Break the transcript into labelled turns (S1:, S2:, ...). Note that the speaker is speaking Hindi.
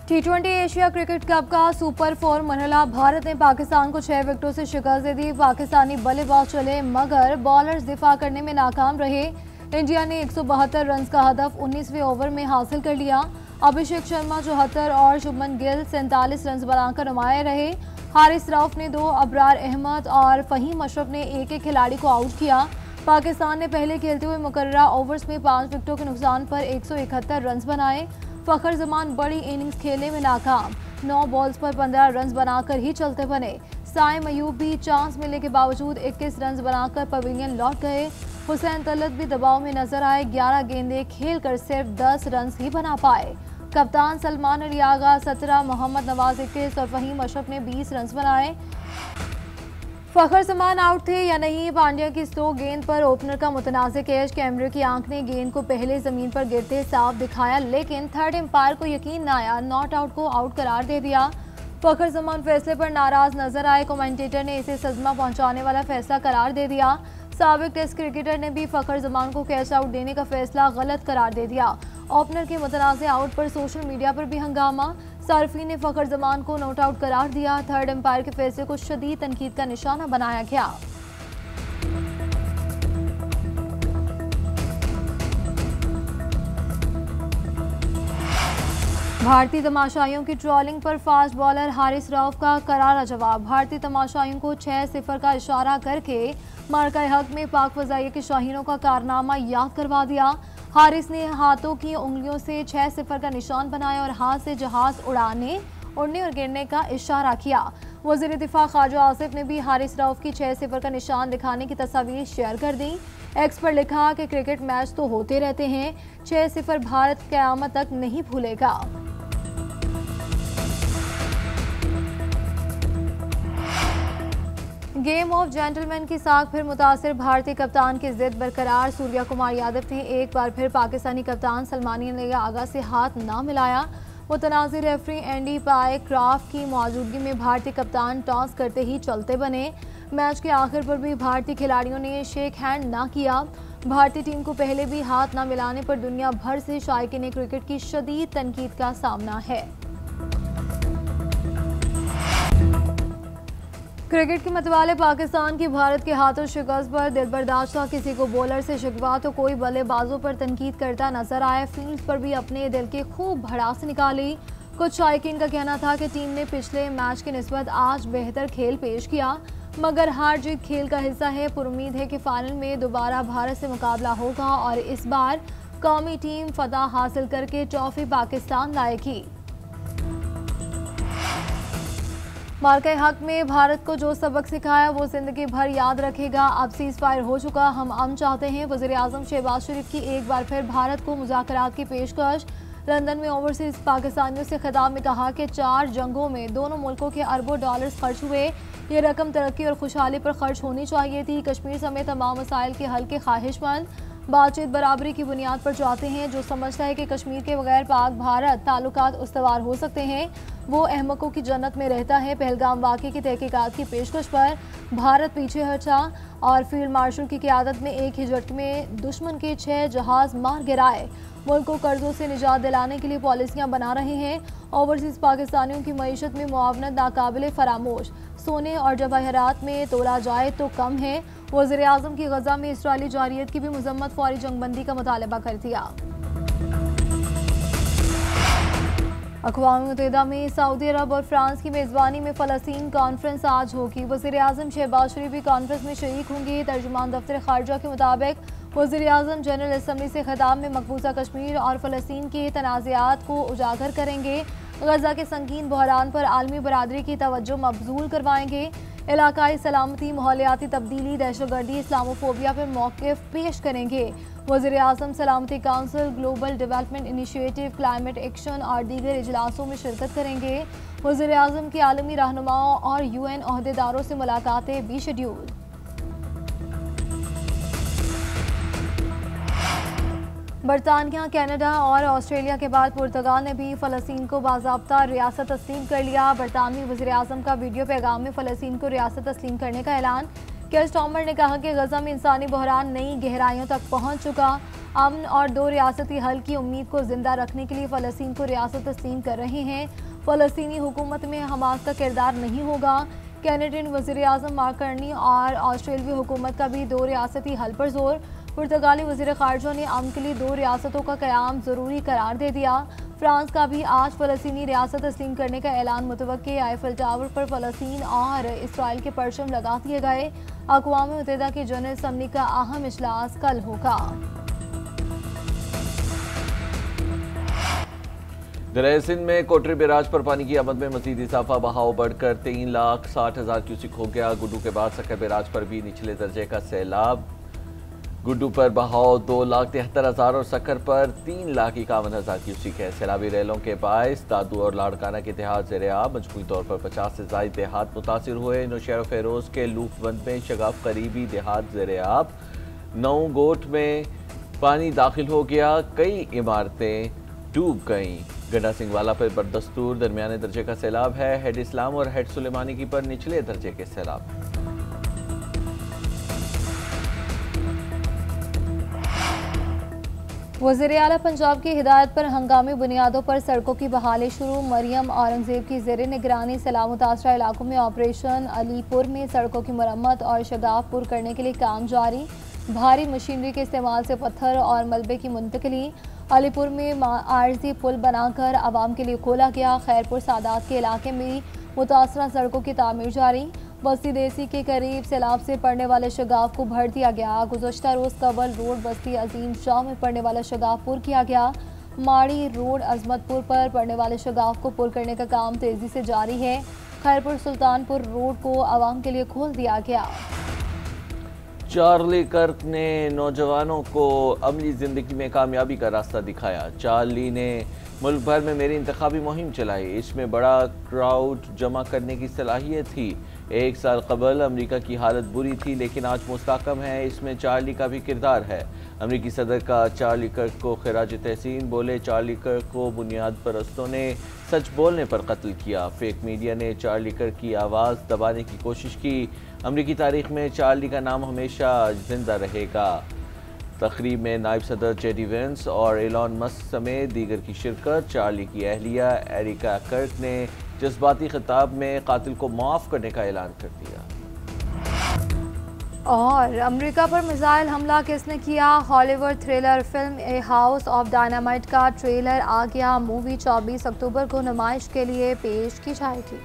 S1: T20 एशिया क्रिकेट कप का सुपर 4 मरहला भारत ने पाकिस्तान को 6 विकेटों से शिकस्त दे दी। पाकिस्तानी बल्लेबाज चले मगर बॉलर्स दिफा करने में नाकाम रहे। इंडिया ने 172 रन का हदफ 19वें ओवर में हासिल कर लिया। अभिषेक शर्मा 74 और शुभमन गिल 47 रन बनाकर नुमाया रहे। हारिस रऊफ ने 2, अबरार अहमद और फहीम अशरफ ने एक खिलाड़ी को आउट किया। पाकिस्तान ने पहले खेलते हुए मुकर्ररा ओवर्स में 5 विकेटों के नुकसान पर 171 रन बनाए। फखर जमान बड़ी इनिंग्स खेलने में नाकाम, 9 बॉल्स पर 15 रन बनाकर ही चलते बने। साइम अयूब भी चांस मिलने के बावजूद 21 रन बनाकर पवेलियन लौट गए। हुसैन तलत भी दबाव में नजर आए, 11 गेंदें खेलकर सिर्फ 10 रन ही बना पाए। कप्तान सलमान अली आगा 17, मोहम्मद नवाज 21 और फहीम अशरफ ने 20 रन बनाए। फखर जमान आउट थे या नहीं, पांड्या की स्लो गेंद पर ओपनर का मुतनाज़ कैच। कैमरे की आंख ने गेंद को पहले जमीन पर गिरते साफ दिखाया, लेकिन थर्ड एम्पायर को यकीन न आया, नॉट आउट को आउट करार दे दिया। फखर जमान फैसले पर नाराज नजर आए, कमेंटेटर ने इसे सदमा पहुंचाने वाला फैसला करार दे दिया। साबिक टेस्ट क्रिकेटर ने भी फखर जमान को कैच आउट देने का फैसला गलत करार दे दिया। ओपनर के मुतनाज़ आउट पर सोशल मीडिया पर भी हंगामा, सार्फिन ने फखर जमान को नॉट आउट करार दिया। थर्ड एम्पायर के फैसले को शदीद तनकीद का निशाना बनाया गया। भारतीय तमाशाइयों की ट्रोलिंग पर फास्ट बॉलर हारिस रऊफ का करारा जवाब। भारतीय तमाशाइयों को 6-0 का इशारा करके मार्का हक में पाक फजाइया के शाहीनों का कारनामा याद करवा दिया। हारिस ने हाथों की उंगलियों से 6-0 का निशान बनाया और हाथ से जहाज उड़ने और गिरने का इशारा किया। वज़ीर दिफा ख्वाजा आसिफ ने भी हारिस रऊफ की 6-0 का निशान दिखाने की तस्वीर शेयर कर दी। एक्स पर लिखा कि क्रिकेट मैच तो होते रहते हैं, 6-0 भारत क़यामत तक नहीं भूलेगा। गेम ऑफ जेंटलमैन की साख फिर मुतासिर, भारतीय कप्तान की जिद बरकरार। सूर्या कुमार यादव ने एक बार फिर पाकिस्तानी कप्तान सलमान अली आगा से हाथ ना मिलाया। मुतनाज़िर रेफरी एंडी पाए क्राफ्ट की मौजूदगी में भारतीय कप्तान टॉस करते ही चलते बने। मैच के आखिर पर भी भारतीय खिलाड़ियों ने शेक हैंड ना किया। भारतीय टीम को पहले भी हाथ ना मिलाने पर दुनिया भर से शायकीन क्रिकेट की शदीद तनकीद का सामना है। क्रिकेट के मतवाले पाकिस्तान की भारत के हाथों शिकस्त पर दिलबर्दाश्त था। किसी को बॉलर से शिकवा तो कोई बल्लेबाजों पर तनकीद करता नजर आया। फील्ड पर भी अपने दिल के खूब भड़ास निकाली। कुछ शायकीन का कहना था कि टीम ने पिछले मैच की निस्बत आज बेहतर खेल पेश किया, मगर हार जीत खेल का हिस्सा है। पुरुम्मीद है कि फाइनल में दोबारा भारत से मुकाबला होगा और इस बार कौमी टीम फतह हासिल करके ट्रॉफी पाकिस्तान लाएगी। मार्का हक में भारत को जो सबक सिखाया वो जिंदगी भर याद रखेगा। अब सीज फायर हो चुका, हम अमन चाहते हैं। वज़ीर आज़म शहबाज शरीफ की एक बार फिर भारत को मुज़ाकरात की पेशकश। लंदन में ओवरसीज पाकिस्तानियों से खिताब में कहा कि 4 जंगों में दोनों मुल्कों के अरबों डॉलर्स खर्च हुए, ये रकम तरक्की और खुशहाली पर खर्च होनी चाहिए थी। कश्मीर समेत तमाम मसाइल के हल के ख्वाहिशमंद, बातचीत बराबरी की बुनियाद पर चाहते हैं। जो समझता है कि कश्मीर के बगैर पाक भारत ताल्लुकात उस्तवार हो सकते हैं, वो अहमकों की जन्नत में रहता है। पहलगाम वाक़े की तहकीकात की पेशकश पर भारत पीछे हटा और फील्ड मार्शल की क़यादत में एक ही झटके में दुश्मन के 6 जहाज मार गिराए। मुल्क को कर्जों से निजात दिलाने के लिए पॉलिसियां बना रहे हैं। ओवरसीज पाकिस्तानियों की मईशत में मुआवनत नाकाबिले फरामोश, सोने और जवाहरात में तोला जाए तो कम है। वज़ीर आज़म की गजा में इसराइली जारियत की भी मजम्मत, फौरी जंगबंदी का मुतालबा कर दिया। अक़वाम मुत्तहिदा में सऊदी अरब और फ्रांस की मेज़बानी में फ़लस्तीन कॉन्फ्रेंस आज होगी। वज़ीर आज़म शहबाज शरीफ भी कॉन्फ्रेंस में शरीक होंगे। तर्जुमान दफ्तर ख़ारजा के मुताबिक वज़ीर आज़म जनरल असम्बली से खिताब में मकबूजा कश्मीर और फ़लस्तीन के तनाज़ात को उजागर करेंगे। गजा के संगीन बहरान पर आलमी बरादरी की तवज्जो मबजूल करवाएंगे। इलाकाई सलामती, माहौलियाती तब्दीली, दहशतगर्दी, इस्लामोफोबिया पर मौक़िफ़ पेश करेंगे। वज़ीर आज़म सलामती council, global development initiative, climate action और दीगर इजलासों में शिरकत करेंगे। वज़ीर आज़म की आलमी रहनुमाओं और UN ओहदेदारों से मुलाकातें भी शेड्यूल। बरतानिया, कनाडा और ऑस्ट्रेलिया के बाद पुर्तगाल ने भी फ़लस्तीन को बाज़ाब्ता रियासत तस्लीम कर लिया। बरतानवी वज़ीर आज़म का वीडियो पैगाम में फ़लस्तीन को रियासत तस्लीम करने का ऐलान। केयर स्टार्मर ने कहा कि गजा में इंसानी बहरान नई गहराइयों तक पहुंच चुका। अमन और दो रियासती हल की उम्मीद को जिंदा रखने के लिए फ़लस्तीन को रियासत तस्लीम कर रहे हैं। फ़लस्तीनी हुकूमत में हमास का किरदार नहीं होगा। कैनेडियन वज़ीर आज़म मार्क कार्नी और ऑस्ट्रेलियाई हुकूमत का भी दो रियासती हल पर जोर। पुर्तगाली वज़ीर ख़ारजा ने अमन के लिए दो रियासतों का क़याम ज़रूरी करार दे दिया। फ्रांस का भी आज फ़लस्तीनी रियासत तस्लीम करने का ऐलान मुतवक्के। आईफल टावर पर फ़लस्तीन और इसराइल के परचम लगा दिए गए। अक़वाम मुत्तहिदा की जनरल असम्बली का अहम इजलास कल होगा।
S2: दरिया सिंध में कोटरी बैराज पर पानी की आमद में मजीद इजाफा। बहाव बढ़कर 3,60,000 क्यूसिक हो गया। गुड्डू के बाद सक्कर बैराज पर भी निचले दर्जे का सैलाब। गुड्डू पर बहाव 2,73,000 और सक्कर पर 3,51,000 क्यूसिक है। सैलाबी रेलों के बायस दादू और लाड़काना के देहात ज़ेर-ए-आब। मजमूई तौर पर 50 से ज़ायद देहात मुतासिर हुए। नौशहर फेरोज के लूफबंद में शगाफ करीबी देहात ज़ेर-ए-आब। नौ गोट में पानी दाखिल हो गया। कई इमारतें डूब गईं। गड्ढा सिंह वाला पर बदस्तूर दरमियाने दर्जे का सैलाब है। हेड इस्लाम और हेड सुलेमानी की पर निचले दर्जे के सैलाब।
S1: वज़ीर आला पंजाब की हिदायत पर हंगामी बुनियादों पर सड़कों की बहाली शुरू। मरियम औरंगजेब की ज़ेर निगरानी सैलाब मुतासरा इलाकों में ऑपरेशन। अलीपुर में सड़कों की मरम्मत और शगाफ करने के लिए काम जारी। भारी मशीनरी के इस्तेमाल से पत्थर और मलबे की मुंतकली। अलीपुर में आर्जी पुल बनाकर आवाम के लिए खोला गया। खैरपुर सादात के इलाके में मुतासरा सड़कों की तामीर जारी। बस्ती देसी के करीब सैलाब से पड़ने वाले शगाफ को भर दिया गया। गुज़श्ता रोज़ कबल रोड बस्ती अजीम शाह में पड़ने वाला शगाफ पुर किया गया। माड़ी रोड अजमतपुर पर पड़ने वाले शगाफ को पुर करने का काम तेज़ी से जारी है। खैरपुर सुल्तानपुर रोड को आवाम के लिए खोल दिया गया।
S2: चार्ली कर्क ने नौजवानों को अमली ज़िंदगी में कामयाबी का रास्ता दिखाया। चार्ली ने मुल्क भर में मेरी इंतखाबी मुहिम चलाई। इसमें बड़ा क्राउड जमा करने की सलाहियत थी। 1 साल कबल अमेरिका की हालत बुरी थी, लेकिन आज मुस्तहकम है। इसमें चार्ली का भी किरदार है। अमेरिकी सदर का चार्ली कर्क को खिराज तहसीन। बोले, चार्ली कर्क को बुनियाद परस्तों ने सच बोलने पर कत्ल किया। फेक मीडिया ने चार्ली कर्क की आवाज़ दबाने की कोशिश की। अमेरिकी तारीख में चार्ली का नाम हमेशा जिंदा रहेगा। तकरीब में नायब सदर जेडी वेंस और एलॉन मस्क समेत दीगर की शिरकत। चार्ली की अहलिया एरिका कर्क ने जज्बाती खिताब में कातिल को माफ़ करने का ऐलान कर दिया।
S1: और अमेरिका पर मिसाइल हमला किसने किया? Hollywood thriller film a house of dynamite का ट्रेलर आ गया। मूवी 24 अक्टूबर को नुमाइश के लिए पेश की जाएगी।